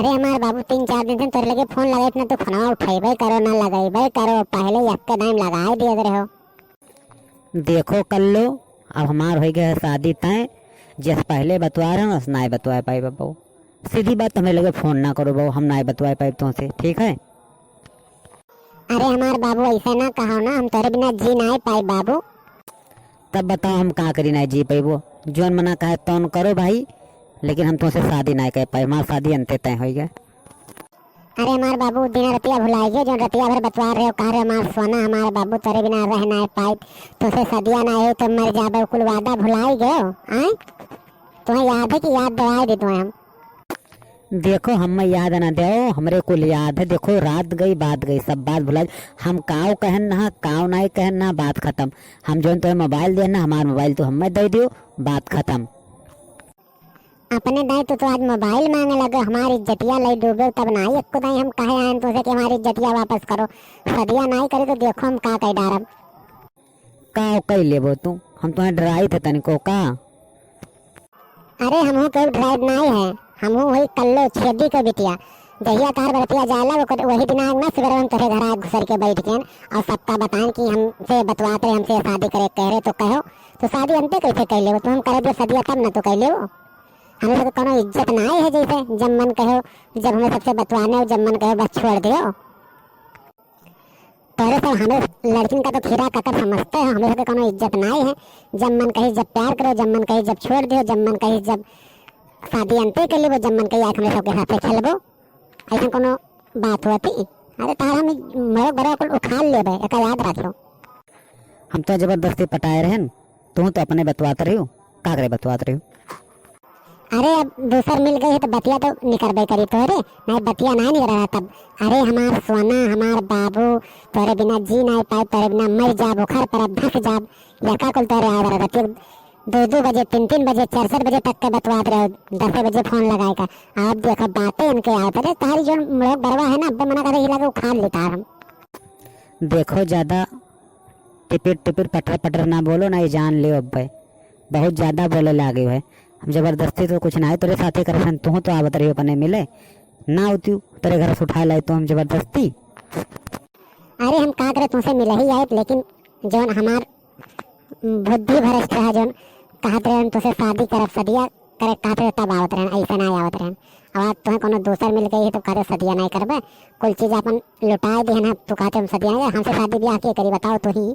अरे हमारे बाबू 3-4 दिन से तोरे लगे फोन लगाई ना तो फोनवा उठेबे करो ना लगाइबे करो, पहले ही आपके टाइम लगा दिए रहे हो। देखो कर लो, अब हमार हो गया शादी तय, जैसे पहले बतवा रहे हो ना ना बतवा पाए बहू। सीधी बात हमें लगे फोन ना करो बहू, हम ना बतवा पाए तुमसे, ठीक है। अरे हमारे बाबू ऐसा ना कहो ना, हम तोरे बिना जी ना पाए बाबू। तब बताओ हम कहाँ करी ना जी पाइबो, जोन मना कहे तौन करो भाई, लेकिन हम तुमसे शादी ना कर पाए, हमारी शादी अंते तय हो गया। अरे हमारे बाबू दिन रतिया भुलाई गए, जो रतिया भर बतवा रहे हो कह रहे हमारे सोना हमारे बाबू तेरे बिना रह ना पाए, तुझसे सदिया ना है तो मर जाबे, कुल वादा भुलाई गए हो आए। तुम्हें याद है कि याद दिलाए दी तुम्हें हम। देखो हमें याद ना दो, हमरे कुल याद है। देखो रात गई बात गई, सब बात भुला, हम काव कहन ना काव ना कहन ना, बात खत्म। हम जो तुम्हें मोबाइल देना, हमारा मोबाइल तो हमें दे दियो, बात खत्म। अपने दाई तो आज मोबाइल मांगे लगे, हमारी इज्जतिया लई डूबे तब ना ही एक दाई हम कहे आए तुझसे कि हमारी इज्जतिया वापस करो, सदिया नहीं करे तो देखो हम का कह डारब। काव कह लेबो तू, हम तुम्हें डराई थे तनिको का। अरे हमहू कोई ड्राइव नहीं है, हमहू वही कल्लो छेदी के बिटिया, जहिया तार बरतिया जाला वही दिनाग ना सवेरे हम तेरे घर आ घुसर के बैठ के और सबका बताएं कि हमसे बतवाते हमसे शादी करे कह रहे तो कहो, तो शादी अंते कैसे कह ले, तो हम करे दे सदिया तब ना तो कह ले। हमें तो कोनो इज्जत ना है, जैसे जब मन कहो, जब हमें सबसे बतवाने हो, जब मन कहो बस छोड़ दियो। तोरे सब हमें लड़किन का तो खीरा ककर समझते हो, हमें तो कोनो इज्जत ना है। जब मन कही जब प्यार करो, जब मन कही जब छोड़ दियो, जब मन कही जब शादी अंते कर लेबो, जब मन कही आँख में सबके साथ खेलबो, ऐसा कोनो बात होती। अरे तारा हम मरो बड़ा कुल उखाड़ लेबे, एक याद रखो। हम तो जबरदस्ती पटाए रहे, तुम तो अपने बतवाते रही हो, का करे बतवाते रही हो। अरे अब दूसर मिल गई है तो बतिया तो निकलबे करी तोरे, नहीं बतिया नहीं निकल रहा तब। अरे हमार सोना हमार बाबू तोरे बिना जी नहीं पाए, तोरे बिना मर जाब, उखर पर धस जाब, यका कुल तोरे आ रहा था 2-2 बजे 3-3 बजे 4-4 बजे तक के बतवाते रहे, 10 बजे फोन लगाए का। अब देखो बातें इनके आते रहे, तारी जो लोग बरवा है ना अब मना करे हिला के उखाड़ लेता हम। देखो ज्यादा टिपिर टिपिर पटर पटर ना बोलो ना, ये जान लियो अब भाई बहुत ज्यादा बोले लागे है। हम जबरदस्ती तो कुछ ना है तेरे साथी कर, तू तो आवत रही अपने मिले ना होती तेरे घर से उठा लाए तो हम जबरदस्ती। अरे हम का करे तुमसे मिले ही आए, लेकिन जौन हमार बुद्धि भ्रष्ट रहा, जौन कहते रहे तुझसे शादी करब सदिया करे कहते तब आवत रहे, ऐसा नहीं आवत रहे। अब आज तुम्हें कोनो दूसर मिल गई है तो कहते सदिया नहीं करबे, कुल चीज अपन लुटाए दी है ना, तो कहते हम सदिया नहीं, हमसे शादी ब्याह के करी बताओ तो ही।